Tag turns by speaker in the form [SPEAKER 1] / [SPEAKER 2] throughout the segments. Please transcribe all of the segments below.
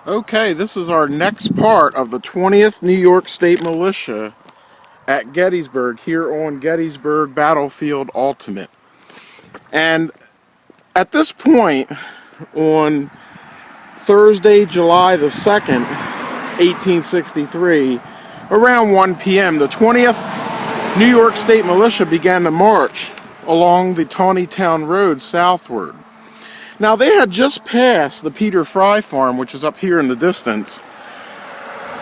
[SPEAKER 1] Okay, this is our next part of the 20th New York State Militia at Gettysburg, here on Gettysburg Battlefield Ultimate. And at this point, on Thursday, July the 2nd, 1863, around 1 p.m., the 20th New York State Militia began to march along the Taneytown Road southward. Now, they had just passed the Peter Fry farm, which is up here in the distance,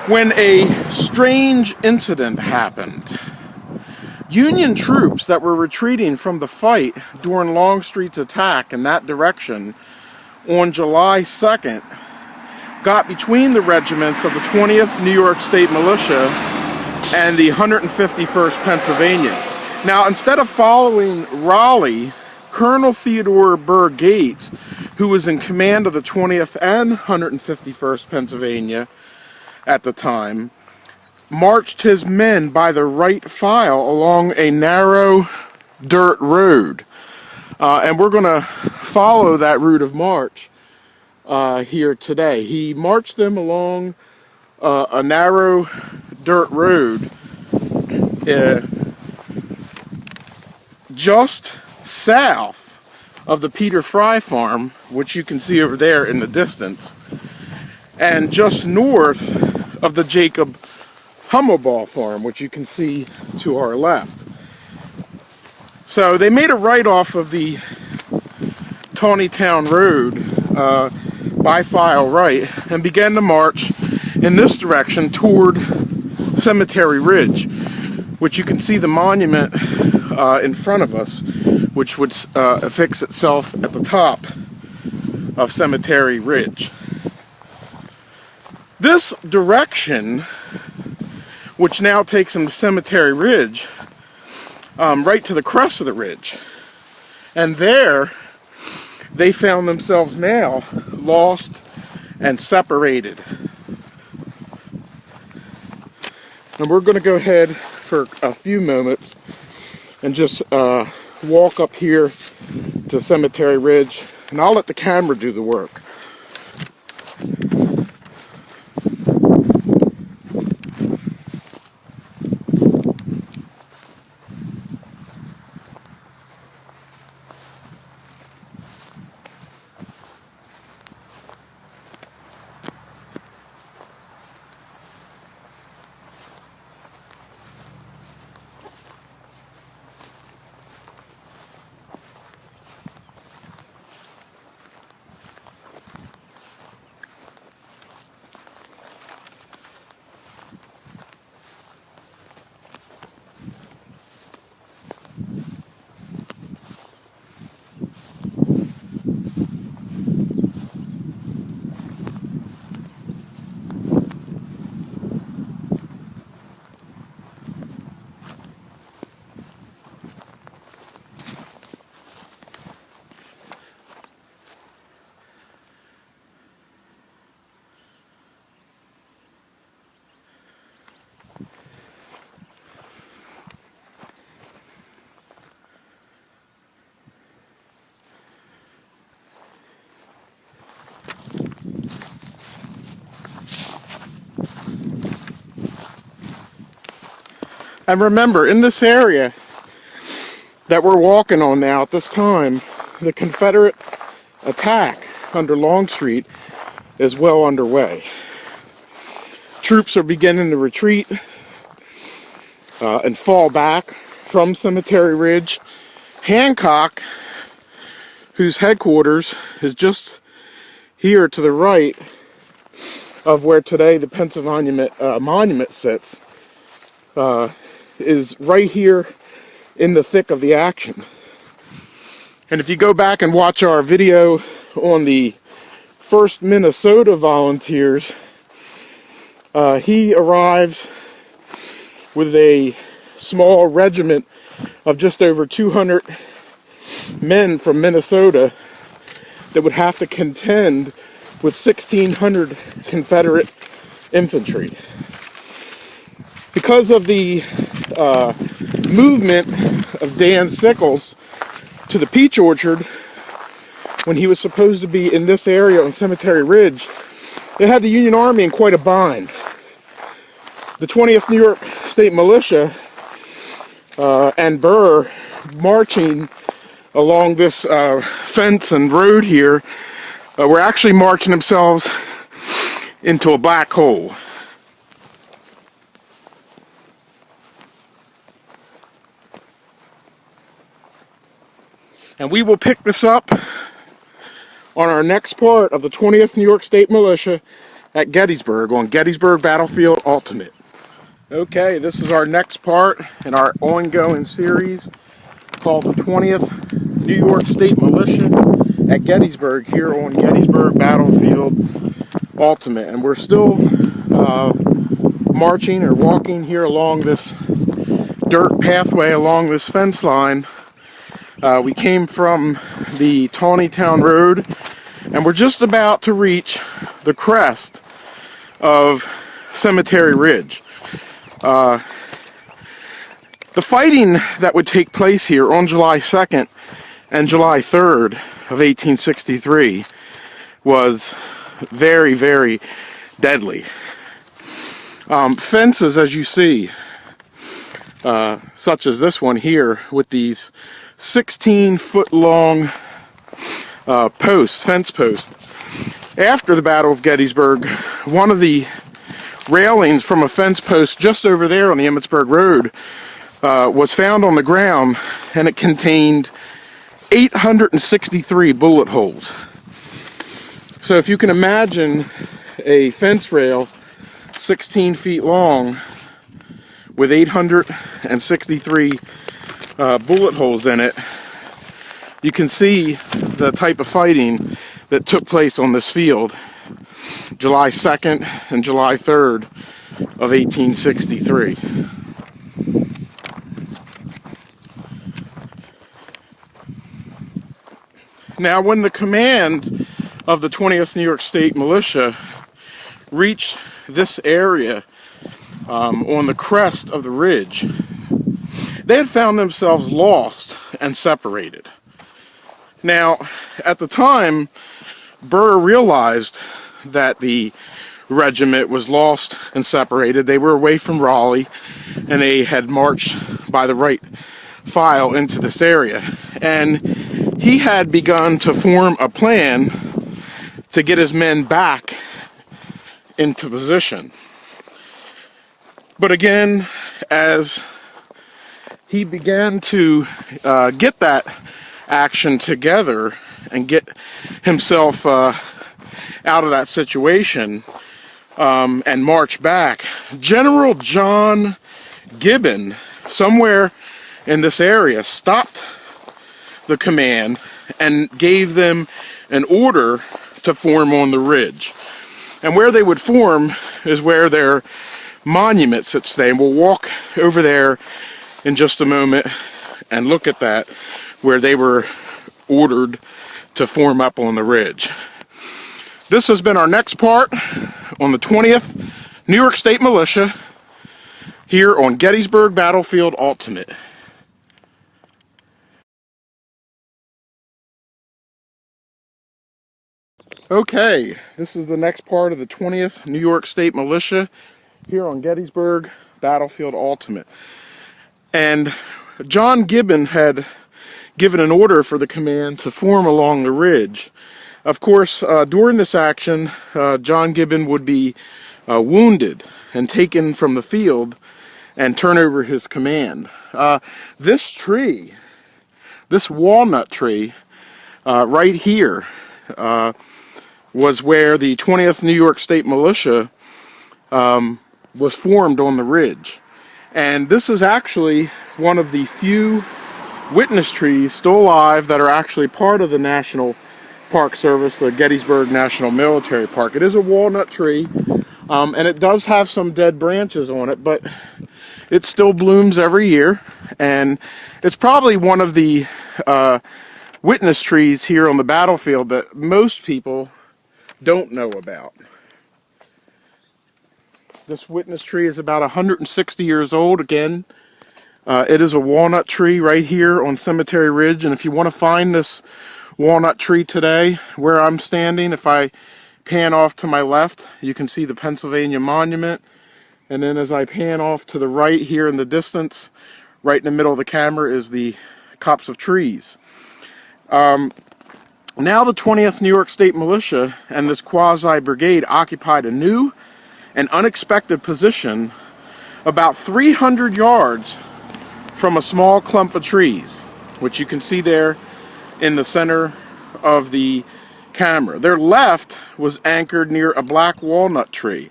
[SPEAKER 1] when a strange incident happened. Union troops that were retreating from the fight during Longstreet's attack in that direction on July 2nd got between the regiments of the 20th New York State Militia and the 151st Pennsylvania. Now, instead of following Raleigh, Colonel Theodore Burr Gates, who was in command of the 20th and 151st Pennsylvania at the time, marched his men by the right file along a narrow dirt road. And we're going to follow that route of march here today. He marched them along a narrow dirt road just south of the Peter Fry farm, which you can see over there in the distance, and just north of the Jacob Hummelbaugh farm, which you can see to our left. So they made a right off of the Taneytown Road by file right and began to march in this direction toward Cemetery Ridge, which you can see the monument in front of us, which would affix itself at the top of Cemetery Ridge. This direction, which now takes them to Cemetery Ridge, right to the crest of the ridge. And there, they found themselves now lost and separated. And we're going to go ahead for a few moments and just walk up here to Cemetery Ridge, and I'll let the camera do the work. And remember, in this area that we're walking on now at this time, the Confederate attack under Longstreet is well underway. Troops are beginning to retreat and fall back from Cemetery Ridge. Hancock, whose headquarters is just here to the right of where today the Pennsylvania monument sits, is right here in the thick of the action. And if you go back and watch our video on the 1st Minnesota Volunteers, he arrives with a small regiment of just over 200 men from Minnesota that would have to contend with 1,600 Confederate infantry. Because of the movement of Dan Sickles to the Peach Orchard, when he was supposed to be in this area on Cemetery Ridge, It had the Union Army in quite a bind. The 20th New York State Militia and Burr marching along this fence and road here were actually marching themselves into a black hole. And we will pick this up on our next part of the 20th New York State Militia at Gettysburg on Gettysburg Battlefield Ultimate. Okay, this is our next part in our ongoing series called the 20th New York State Militia at Gettysburg here on Gettysburg Battlefield Ultimate. And we're still marching or walking here along this dirt pathway along this fence line. We came from the Taneytown Road and we're just about to reach the crest of Cemetery Ridge. The fighting that would take place here on July 2nd and July 3rd of 1863 was very, very deadly. Fences, as you see, such as this one here with these 16-foot long fence posts. After the Battle of Gettysburg, one of the railings from a fence post just over there on the Emmitsburg Road was found on the ground, and it contained 863 bullet holes. So if you can imagine a fence rail 16 feet long with 863 bullet holes in it, you can see the type of fighting that took place on this field July 2nd and July 3rd of 1863. Now, when the command of the 20th New York State Militia reached this area on the crest of the ridge, they had found themselves lost and separated. Now, at the time, Burr realized that the regiment was lost and separated. They were away from Raleigh, and they had marched by the right file into this area. And he had begun to form a plan to get his men back into position. But again, as he began to get that action together and get himself out of that situation and march back, General John Gibbon, somewhere in this area, stopped the command and gave them an order to form on the ridge. And where they would form is where their monument sits today. And we'll walk over there in just a moment and look at that, where they were ordered to form up on the ridge. This has been our next part on the 20th New York State Militia here on Gettysburg Battlefield Ultimate. Okay, this is the next part of the 20th New York State Militia here on Gettysburg Battlefield Ultimate. And John Gibbon had given an order for the command to form along the ridge. Of course, during this action, John Gibbon would be wounded and taken from the field and turn over his command. This tree, this walnut tree, right here, was where the 20th New York State Militia was formed on the ridge. And this is actually one of the few witness trees still alive that are actually part of the National Park Service, the Gettysburg National Military Park. It is a walnut tree, and it does have some dead branches on it, but it still blooms every year, and it's probably one of the witness trees here on the battlefield that most people don't know about. This witness tree is about 160 years old. Again, it is a walnut tree right here on Cemetery Ridge, and if you want to find this walnut tree today where I'm standing, if I pan off to my left, you can see the Pennsylvania Monument. And then as I pan off to the right here in the distance, right in the middle of the camera is the copse of trees. Now the 20th New York State Militia and this quasi-brigade occupied a new and unexpected position about 300 yards from a small clump of trees, which you can see there in the center of the camera. Their left was anchored near a black walnut tree.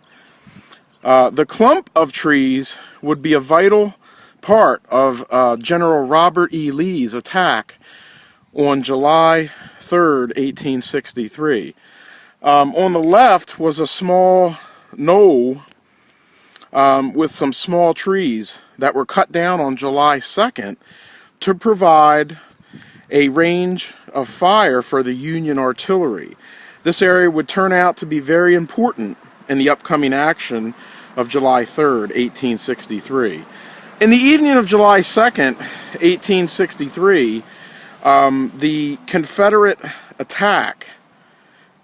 [SPEAKER 1] The clump of trees would be a vital part of General Robert E. Lee's attack on July 3rd, 1863. On the left was a small knoll with some small trees that were cut down on July 2nd to provide a range of fire for the Union artillery. This area would turn out to be very important in the upcoming action of July 3rd, 1863. In the evening of July 2nd, 1863, the Confederate attack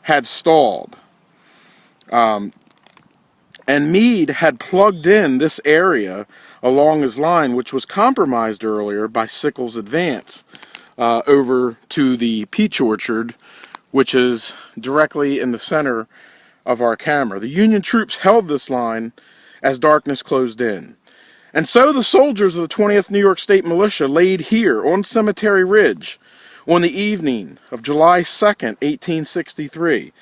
[SPEAKER 1] had stalled. And Meade had plugged in this area along his line, which was compromised earlier by Sickles' advance over to the peach orchard, which is directly in the center of our camera. The Union troops held this line as darkness closed in. And so the soldiers of the 20th New York State Militia laid here on Cemetery Ridge on the evening of July 2nd, 1863.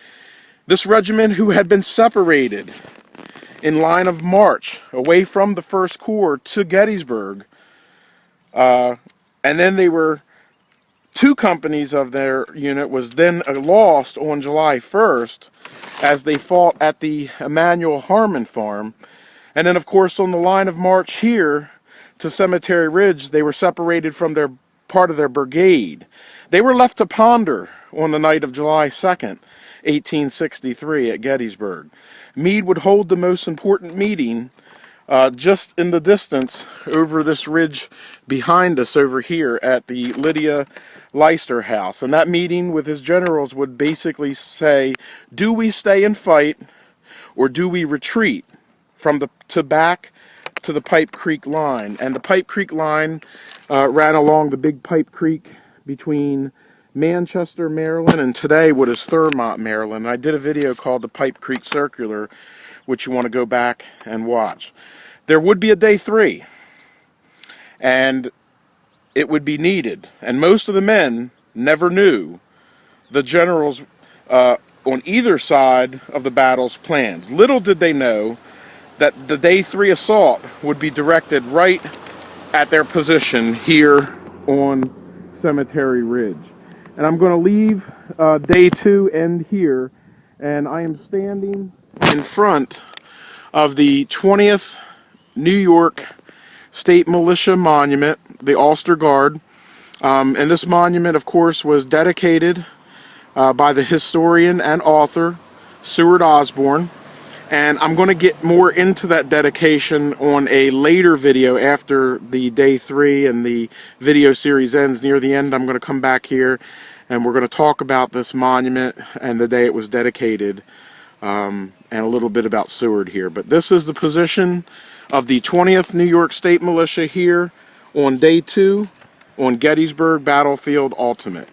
[SPEAKER 1] This regiment, who had been separated in line of march away from the 1st Corps to Gettysburg, and then they were 2 companies of their unit was then lost on July 1st as they fought at the Emanuel Harmon farm. And then, of course, on the line of march here to Cemetery Ridge, they were separated from their part of their brigade. They were left to ponder on the night of July 2nd, 1863 at Gettysburg. Meade would hold the most important meeting just in the distance over this ridge behind us over here at the Lydia Leicester House. And that meeting with his generals would basically say, do we stay and fight or do we retreat from back to the Pipe Creek line? And the Pipe Creek line ran along the big Pipe Creek between Manchester, Maryland, and today what is Thurmont, Maryland. I did a video called the Pipe Creek Circular, which you want to go back and watch. There would be a day 3, and it would be needed. And most of the men never knew the generals on either side of the battle's plans. Little did they know that the day 3 assault would be directed right at their position here on Cemetery Ridge. And I'm going to leave day 2 end here, and I am standing in front of the 20th New York State Militia Monument, the Ulster Guard. And this monument, of course, was dedicated by the historian and author Seward Osborne. And I'm going to get more into that dedication on a later video after the day 3 and the video series ends. Near the end, I'm going to come back here and we're going to talk about this monument and the day it was dedicated, and a little bit about Seward here. But this is the position of the 20th New York State Militia here on day 2 on Gettysburg Battlefield Ultimate.